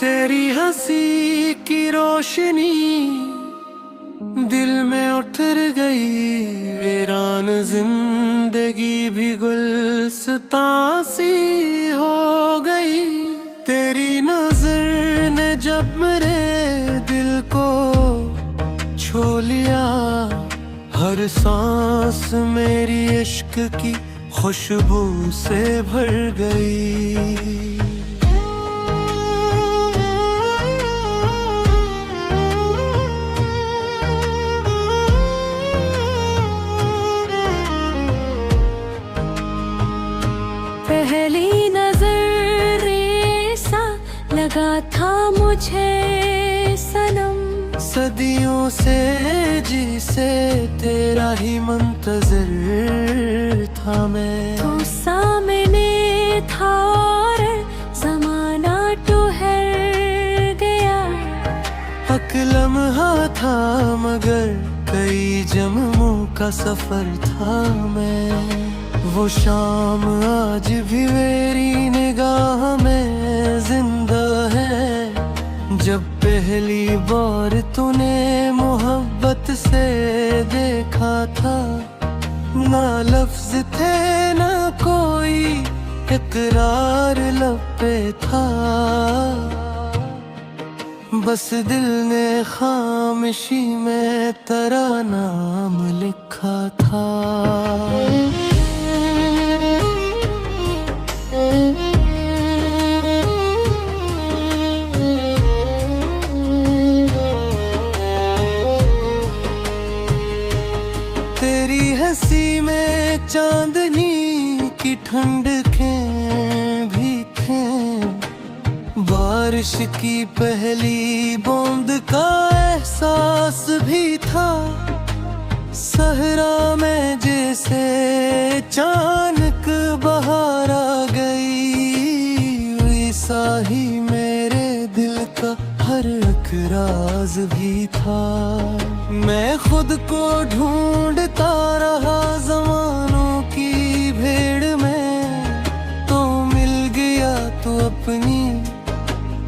तेरी हंसी की रोशनी दिल में उतर गई, वीरान जिंदगी भी गुलस्तां सी हो गई। तेरी नजर ने जब मेरे दिल को छू लिया, हर सांस मेरी इश्क की खुशबू से भर गई। पहली नजर ऐसा लगा था मुझे सनम, सदियों से जिसे तेरा ही मंतज़र था मैं। तू सामने था और ज़माना ठहर गया। एक लम्हा था मगर कई जन्मों का सफर था मैं। वो शाम आज भी मेरी निगाह में जिंदा है, जब पहली बार तूने मोहब्बत से देखा था। ना लफ्ज थे ना कोई इकरार लब पे था, बस दिल ने खामोशी में तेरा नाम लिखा था। तेरी हंसी में चांदनी की ठंडकें भी थे, बारिश की पहली बूंद का एहसास भी था। सहरा में जैसे अचानक बहार आ गई, वैसा ही मेरे दिल का हर एक राज भी था। मैं खुद को ढूंढता रहा जमानों की भीड़ में, तो मिल गया तो अपनी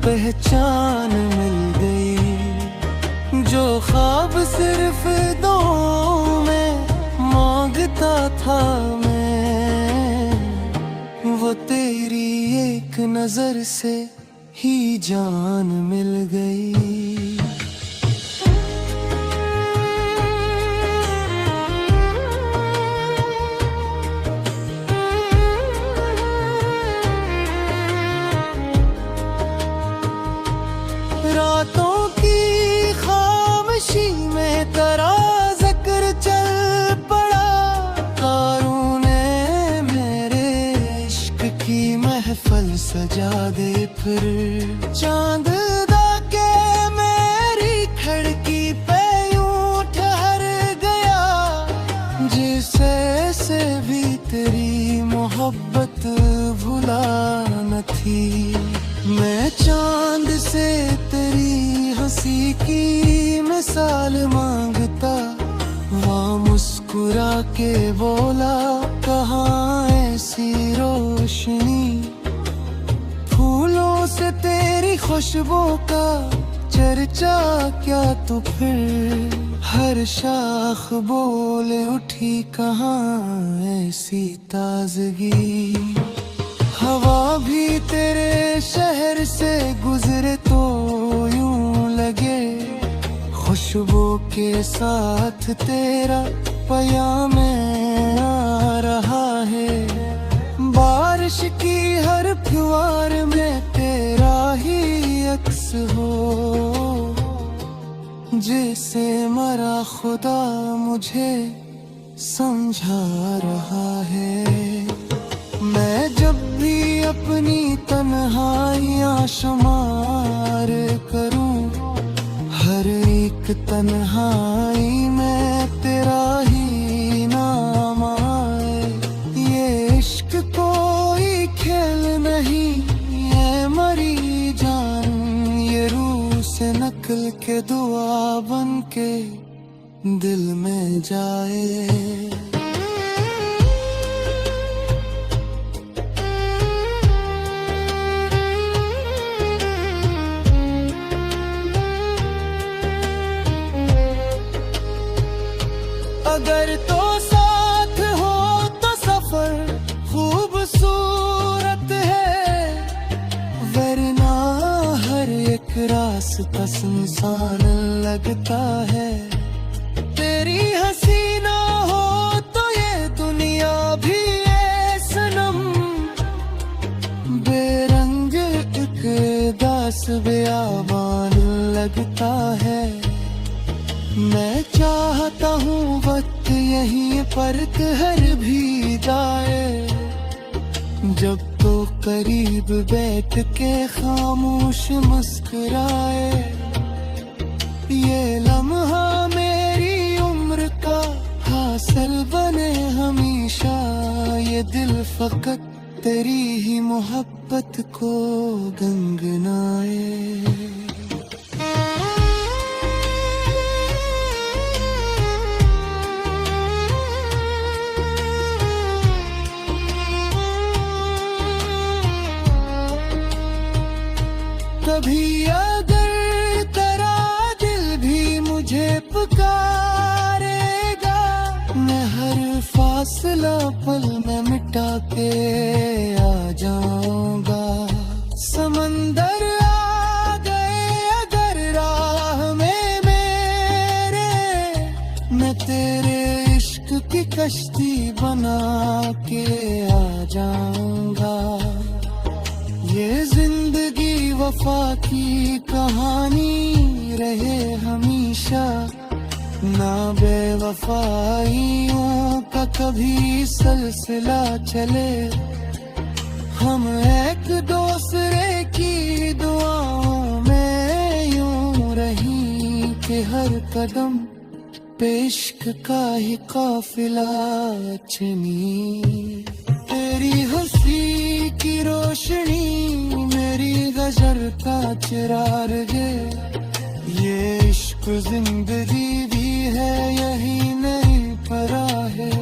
पहचान मिल गई। जो ख्वाब सिर्फ दो में मांगता था मैं, वो तेरी एक नजर से ही जान मिल गई। रातों की खामोशी में तेरा जिक्र चल पड़ा, कारों ने मेरे इश्क की महफिल सजा दे। फिर चांद दाके मेरी खिड़की पे यूं ठहर गया, जिसे से भी तेरी मोहब्बत भुला न थी। मैं चांद से तेरी हंसी की मिसाल मांगता, वहाँ मुस्कुरा के बोला कहाँ ऐसी रोशनी। फूलों से तेरी खुशबू का चर्चा क्या तो फिर, हर शाख बोले उठी कहाँ ऐसी ताजगी। हवा भी तेरे शहर से गुजरे तो यूं लगे, खुशबू के साथ तेरा पयाम आ रहा है। बारिश की हर फुहार में तेरा ही अक्स हो, जैसे मरा खुदा मुझे समझा रहा है। मैं जब भी अपनी तन्हाइयाँ शुमार करूं, हर एक तन्हाई में तेरा ही नाम आए। ये इश्क कोई खेल नहीं, ये मरी जान ये रूह से नकल के दुआ बन के दिल में जाए। एक रास्ता सुनसान लगता है। तेरी हंसी ना हो तो ये दुनिया भी है सनम, बेरंग एक दास बेआबान लगता है। मैं चाहता हूँ वक्त यहीं पर ठहर भी जाए, जब तो करीब बैठ के खामोश मुस्कुराए। ये लम्हा मेरी उम्र का हासिल बने हमेशा, ये दिल फकत तेरी ही मोहब्बत को गंगनाए। कभी अगर तेरा दिल भी मुझे पुकारेगा, मैं हर फासला पल में मिटा के आ जाऊंगा। समंदर आ गए अगर राह में मेरे, मैं तेरे इश्क की कश्ती बना के आ जाऊंगा। ये जिंदगी वफा की कहानी रहे हमेशा, ना बेवफाइयों का कभी सिलसिला चले। हम एक दूसरे की दुआओं में यूं रही कि हर कदम पे इश्क का ही काफिला चली। तेरी हंसी की रोशनी मेरी गजर का चिराग है, ये इश्क जिंदगी भी है यही नहीं परा है।